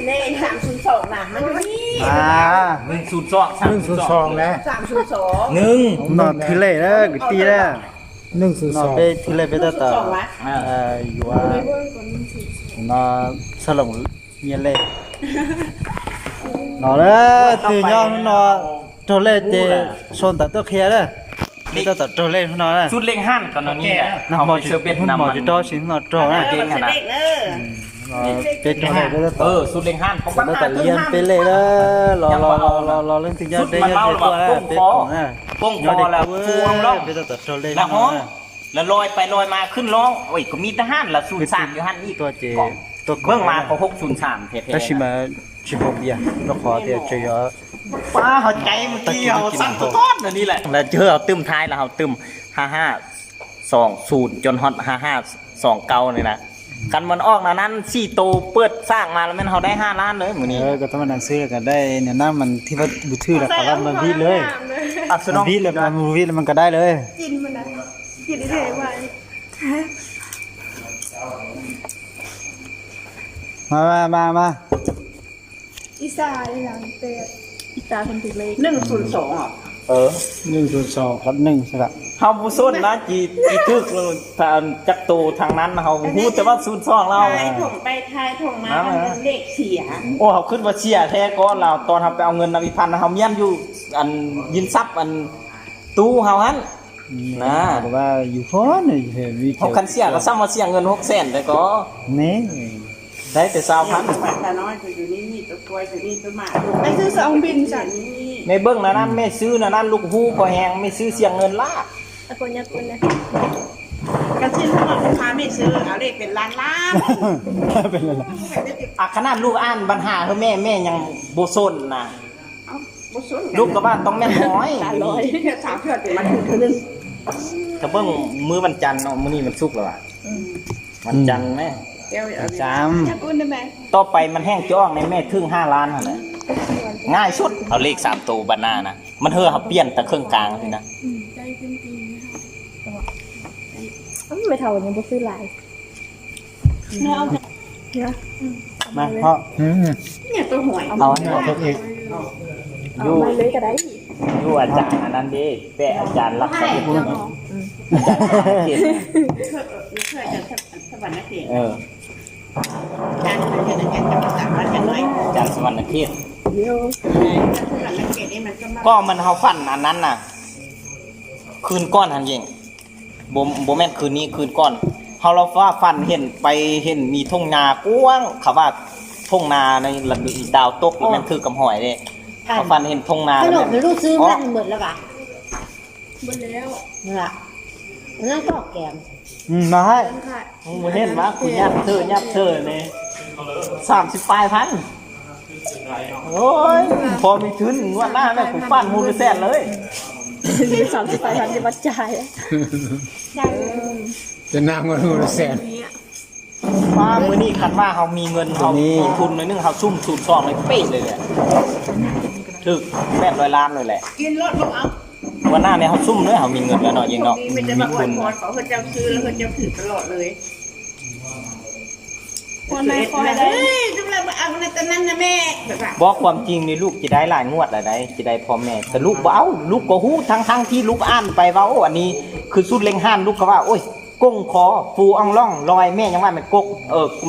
ใน302น่ะมันนี่102แล้ว302 นอนทีเลยแล้วตีแล้วนอน 102ไปทีเลยไปต่ออยู่ว่านอนสลงเมียเลยนอนแล้วตื่นย้อนนอนโทรเลยเจชนแต่ตัวเคลียร์เลยไม่ต้องตัดโทรเลยนอนแล้ว ชุดเล็งหั่นกันนนี่แหละ น้ำมอจิน้ำมอจิโตชินนอนโตนะ เก่งขนาดเป็นโทรเลยไปต่อ ชุดเล็งหั่นของ แล้วแต่เรียนไปเลยแล้วรอเรื่องถึงยอดได้ยอดตัวแล้วเป็นของอ่ะ ป้งคอแล้วฟูงร้อง ไปต่อโทรเลย แล้วห้องแล้วลอยไปลอยมาขึ้นร้องโอ้ยก็มีทหารละ03อยู่หั่นอีก ตัวเจตัว เบิ่งมาก็603แท้ๆ ก็ชิมาชิบเบียเราขอเดี๋ยวเจอ ป้าเข้าใจเมื่อกี้เฮาสั่งทอดอันนี้แหละแล้วเจอเอาตึมท้ายแล้วเฮาตึม5520จนฮอต5529นี่นะกันมันออกนะนั้น4โตเปิดสร้างมาแล้วมันเฮาได้5ล้านเลยมื้อนี้ ก็ต้องมานั่งซื้อกันได้เนี่ยน้ำมันที่ว่าบุทื่อแล้วก็มันพีเลยมันพีเลยมันพีแล้วมันก็ได้เลย กินมันนะกินได้ไว้มาอีสาเลยหลังเตะอีตาคนถึงเลย102อ่ะ102ครับ1ใช่ป่ะ เฮาบ่สนนะจีตึกทางจักโตทางนั้นเฮาฮู้แต่ว่า02เรา ทายถงไปทายถงมามันเลขเสีย โอ้เฮาขึ้นว่าเชียร์แท้ก็เราตอนเฮาไปเอาเงินนำอีพันเฮาเมียนอยู่อันยินทรัพย์อันตู้เฮาหั่นนะ บอกว่าอยู่พ้นนี่เห็นมี เฮาคันเสียก็ซ้ำมาเสียเงิน600,000แต่ก็ นี่ ได้แต่20,000 ตาน้อยอยู่นี่ตัวกล้วยอยู่นี่ตัวหมา ไปซื้อสองบินจ้ะ นี่ ในเบิ่งนั้นแม่ซื้อนั้นลูกฮู้พอแฮงไม่ซื้อเสียเงินลา ตะโกนยักคนนะ กระชิ้นทั้งหมดลูกค้าไม่ซื้อเอาเลขเป็นล้าน เป็นอะไร อ่ะขนาดลูกอ่านปัญหาคือแม่ยังบ่สนนะ เอาบ่สน ลูกก็ว่าต้องแม่นน้อย สาวเพื่อนจะมาถึงเท่านึง ถ้าเบิ่งมื้อวันจันทร์เนาะมื้อนี้มันศุกร์แล้วอ่ะวันจันทร์แม่ เดี๋ยวเอา จาม ยักคนได้ไหม ต่อไปมันแห้งจ้องในแม่ถึง5ล้านหั่นแหละง่ายสุดเอาเลข3ตัวบัดหน้านะมันเฮอเฮาเปลี่ยนแต่เครื่องกลางนี่นะ ใจขึ้นตีนะคะไม่เท่ายังบ่ซื้อหลายเนาะเนาะ มาเพราะ เนี่ยตัวหวย เอาให้ออก ทุกอีก อยู่ ไปเลยก็ได้ อยู่อาจารย์อันนั้นเด้แปะอาจารย์รักษาอาจารย์เขต เคยจะสวรรค์เขต อา การเขตนั้นจะจับมันกันน้อย จารย์สวรรค์เขต เดี๋ยว สวรรค์เขตนี่มันก็มา ก็มันเฮาฝันอันนั้นน่ะ คืนก้อนหันเองบ่แม่นคืนนี้คืนก้อนเฮาเราว่าฝันเห็นไปเห็นมีทุ่งนากว้างเขาว่าทุ่งนาในระดับดาวตกแม่นคือกำหอยเด้เขาฝันเห็นทุ่งนา ขน แล้ว มในลูกซื้อมันหมดแล้วป่ะ หมดแล้ว นี่ล่ะนั่นก็แกม มาให้ ค่ะ มึงเห็นว่าคุณยับเธอนี่30ปลายพันโอ้ยพอมีทุนงวดหน้าแม่ผมปั้นมูลแสนเลย มี30 ไปทันจะบัดจ่าย จะนางว่าฮู้แสน ว่ามื้อนี้คันว่าเฮามีเงินเฮามีทุนหน่อยนึงเฮาซุ่มสูตรซองเลยเป๊ะเลยแหละถึก800ล้านเลยแหละ กินรถลงเอา วันหน้าเนี่ยเฮาซุ่มเลยเฮามีเงินแล้วเนาะยิงเนาะ มันจะ มี มาอว ทุ ย น พรเขาจะซื้อแล้วเขาจะถือตลอดเลย วันไหนขอให้ เฮ้ ได้ ยจุ๊บเราเอาในตอนนั้นนะแม่แบบว่า บอกความจริงนี่ลูกจะได้หลายงวดแล้วได้จะได้พ่อแม่แต่ลูกบ่เอาลูกก็ฮู้ทั้งที่ลูกอ่านไปว่าโอ้อันนี้คือสุดเล็งห้านลูกก็ว่าโอ้ยก้งคอฟูอ่องล่องลอยแม่ยังว่ามันกก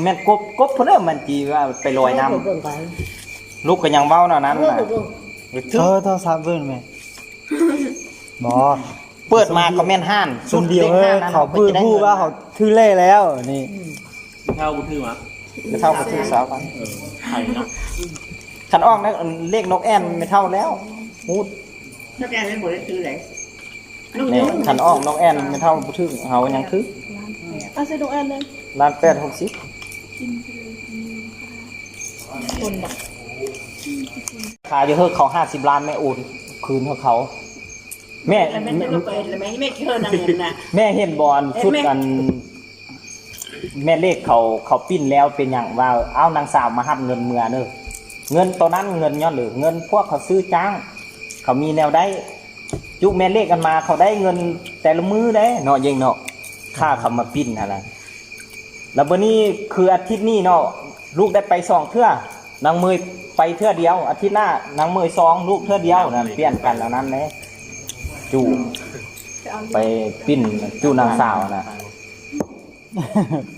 แม่นกบเพิ่นมันจีว่าไปลอยน้ำ เบิ่งไป ลูกก็ยังเว้าเนาะนั้น เบิ่ง น่ะ เบิ่ง เธอซับเบิ้ลไหมบอ เปิดมาก็แม่นห้าน ส่วนเดียวเขาพูดว่าเขาทื่อเล่แล้วนี่ เท่าบ่ถือวะไม่เท่าก็ถือสาวกันคันออกนะเลขนกแอ่นไม่เท่าแล้วฮู้ ถ้าแกไม่หมดได้ซื้อเลย นี่คันออกนกแอ่นไม่เท่าบ่ถือเฮายังถือ เอาใส่ดอกแอนเลย ล้าน8 60ขายเยอะเขา50ล้านแม่โอนคืนเขาแม่ แล้วแม่จะเปิดแล้วแม่แม่เชิญนางเงินนะ แม่เห็นบอลชุดกัน แม่เลขเขาปิ้นแล้วเป็นอย่างว่าเอานางสาวมาหับเงินเมื่อเนอะเงินตอนนั้นเงินย้อนหรือเงินพวกเขาซื้อจ้าง เขามีแนวได้จุแม่เลขกันมาเขาได้เงินแต่ละมือได้เนาะยิงเนาะค่าเขามาปิ้นอะไรแล้ววันนี้คืออาทิตย์นี้เนาะ ลูกได้ไป2เทื่อนางมือไปเทื่อเดียวอาทิตย์หน้านางมือ2ลูกเทื่อเดียวนั่นเปลี่ยนกันแล้วนั้นแหละจู่ไปปิ้นจู่นางสาวนะ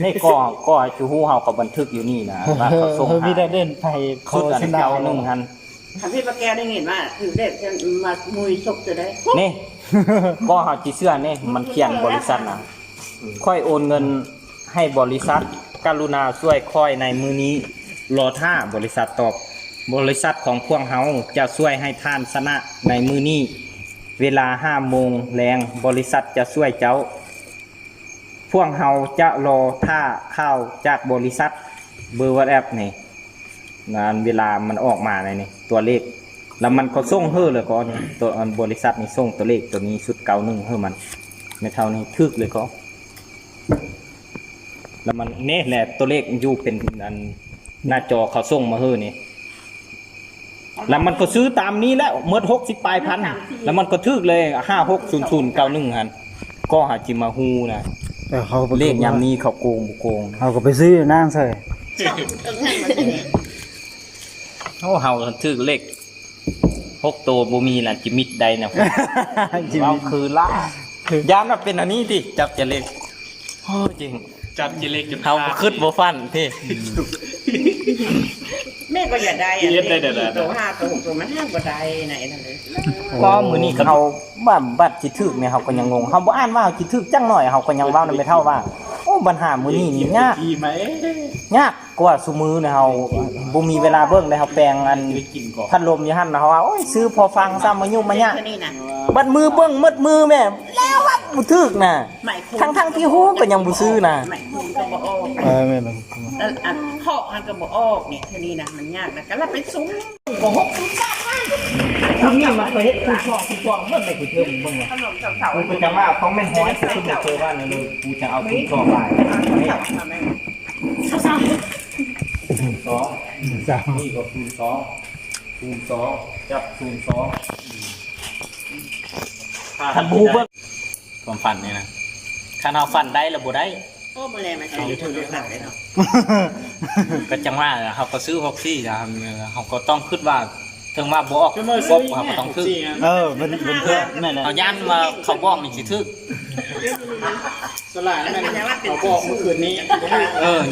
นี่ก็จูฮู้เฮาก็บันทึกอยู่นี่นะว่าเขาส่ง มี หา ได้เด่นไทยโค สุดอัน ชนา เก่านึงหัน ถ้าพี่ปะแก้วได้เห็นว่าถือเด็กจะมามุยศพจะได้ นี่ ก็เฮาจิเชื่อนี่มันเขียนบริษัทนะค่อยโอนเงินให้บริษัทกรุณาช่วยค่อยในมื้อนี้รอท่าบริษัทตอบบริษัทของพวกเฮาจะช่วยให้ท่านชนะในมื้อนี้เวลา 5 โมงแรงบริษัทจะช่วยเจ้าพวกเฮาจะรอท่าข้าวจากบริษัทเบอร์วัดแอปนี่งานเวลามันออกมาในนี่ตัวเลขแล้วมันก็ส่งเฮ้อเลยก็นี่ตัวบริษัทนี่ส่งตัวเลขตัวนี้ชุดเก่าหนึ่งเฮ้อมันไม่เท่านี้ทึกเลยก็แล้วมันนี่แหละตัวเลขอยู่เป็นอันหน้าจอเขาส่งมาเฮ้อนี่แล้วมันก็ซื้อตามนี้แล้วเมื่อ60 ปลายพันแล้วมันก็ทึกเลย560091หันก็หาจิมาฮูนะ แต่เขา เลขยามนี้เขาโกงบุโกง เขาก็ไปซื้อนั่งใส่ เขาถือเลข6ตัวบ่มีล่ะจิมิดใดนะเราคือล่ายามน่ะเป็นอันนี้ติจับจะเลขโอ้จริงจับจะเลขจนเฮาคิดบ่ฟันพี่ แม่ก็อย่าได้อ่ะตัว5ตัว6ตัวมัน5บ่ได้ไหนนั่นเลย ก็มื้อนี้เขาบัดสิถึกเนี่ยเฮาก็ยังงงเฮาบ่อ่านว่าสิถึกจังหน่อยเฮาก็ยังเว้านำไม่เท่าว่าโอ้ปัญหามื้อนี้นี่ยากยากกว่าซุมื้อเนี่ยเฮาบ่มีเวลาเบิ่งเลยเฮาแปลงอันพัดลมอยู่หั่นนะเฮาว่าโอ้ยซื้อพอฟังซ้ำมายุ่งมายาก นี่นะ บัดมือเบิ่งมือแม่แล้วว่าบ่ถึกน่ะทั้งที่ฮู้ก็ยังบ่ซื้อน่ะ ไม่คุ้มก็บ่ออก แม่น อันเคาะมันก็บ่ออกเนี่ยทีนี้นะมันยากนะก็รับไปซุ้มบ่6ซุ้มซ่า คุณนี่มาเคยเฮ็ดคุณชอบเบิ่งได้กูเทิมเบิ่งว่า ขนมเสาๆ กูจะมาของแม่นฮ้อยกูบ่เคยว่านั่นเลยกูจะเอาคุณชอบหลายนี่นี่ก็คูณ2จับคูณ2ท่านผู้เบิ่งความฝันนี่นะคันเฮาฝันได้แล้วบ่ได้ โอ้บ่แลมาใช้อยู่ทุกหลักเลยเนาะ ก็จังว่าเขาก็ซื้อ6ซี่เขาก็ต้องคิดว่าถึงว่าบ่ออกปุ๊บเขาก็ต้องทึก มันเพื่อนแม่นแหละ เอาย่านมาเขาบอกนี่สิทึก สลายนั่นเขาบอกเมื่อคืนนี้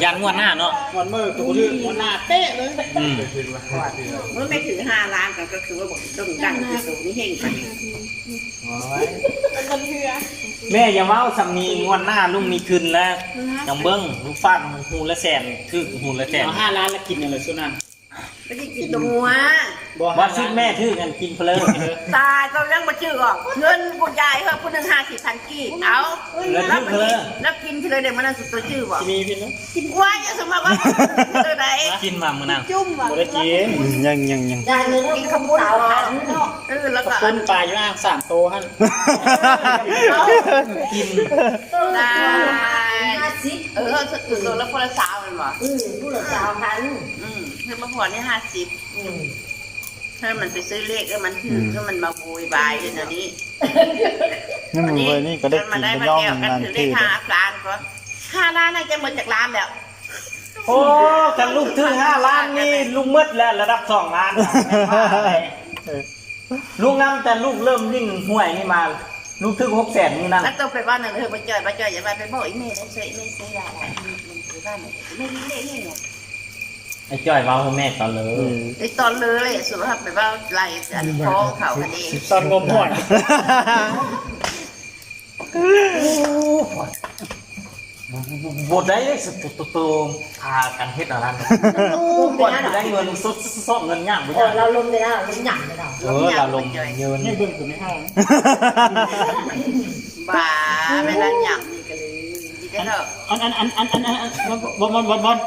ย่านงวดหน้าเนาะ วันเมื่อตัวที่วันหน้าเป๊ะเลย เมื่อไม่ถือ5 ล้านก็คือว่าต้องดังที่สุดนี่เฮงไป แม่อย่าเว้าสำนีงวดหน้าลุงมีคืนแล้วจังเบิ่งลูกฟันหูละแสนทึกหูละแสน เอา5 ล้านแล้วกินอะไรสุนัน ไม่ได้กินตัว ว่าชุดแม่ทึกกันกินเพลิน ตายก็ยังมาชื่อออกเงินกูยายเขาคนหนึ่ง50,000กี่เอาแล้วกินทีเลยเดี๋ยวมันนั่นสุดตัวชื่อบอก มีพี่นะ กินกล้วยยังสมมติว่าตัวไหน กินมามื้อนั้น จุ่มอ่ะ บ่ได้กิน ยัง ได้เลย กินขมุนแล้วก็ ต้นปลาอยู่อ่าง3โตหั่น กิน ได้ 50 ตัวแล้วคนละสาวมันบอก ผู้ละ2,000 เธอมาผ่อนนี่50เธอมันไปซื้อเลขมันถือก็มันมาโวยวายเลยนะนี่ นี่มึงเลยนี่ก็ได้ มั กิ น น ได้ ไป มา ย่อง แก้วกัน งาน ถือได้ ที่ 5 ล้านก็5 ล้านน่าจะหมดจากล้านแล้ว โอ้กันลูกถึง5 ล้านนี่ลุงมืดแล้วระดับ2 ล้านลุงนำแต่ลูกเริ่มวิ่งห่วยนี่มาลูกถึง600,000นี่นั่น แล้วต้องไปบ้านนั่นเธอไปจ่อยอย่าไปบอกไอ้เมย์ได้ซื้อยาอะไรไปบ้านไหนไม่มีเลขนี่เนี่ย ไอ้จ้อยเว้าให้แม่ตอนเลย ไอ้ตอนเลยสุภาพไปว่าไล่อันท้องเขาอันนี้ ตอนงมหอย บทได้สุดตัวพากันเฮ็ดอะไรนั่นก่อนจะได้เงินซดเงินย่างไปย่าง เราลมได้แล้วลมหยั่งได้แล้ว เราลงเงิน นี่เบิ่งคือไม่ห้าง บ้าไม่ได้หยั่งนี่กันเลยดีได้เถอะ อันบอล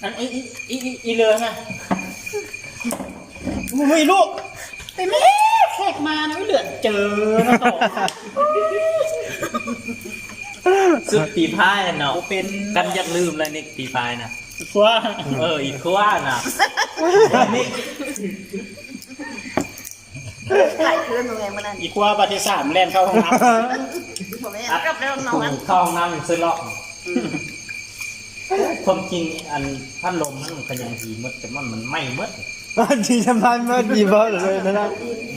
อันอีเรือนะไม่ลูกไปแม่แขกมานะไม่เหลือเจอนะต่อ สุดตีพายเนาะ เป็น กันยัดลืมเลยนี่ตีพายนะ ชัว อีกว่าน่ะนี่ ถ่ายคืนยังไงมันนั่น อีกว่าบัตรที่3แลนเข้าห้องน้ำ ผมไม่กับแล้วน้องนั้น เข้าห้องน้ำซื้อเลาะ ความจริงอันพัดลมมันก็ยังดีหมดแต่มันไม่หมด ดีทำไมมันดีบ่เลยนะ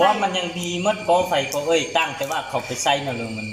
ว่ามันยังดีหมดก็ไฟก็เอ้ยตั้งแต่ว่าเขาไปใส่นั่นเลยมัน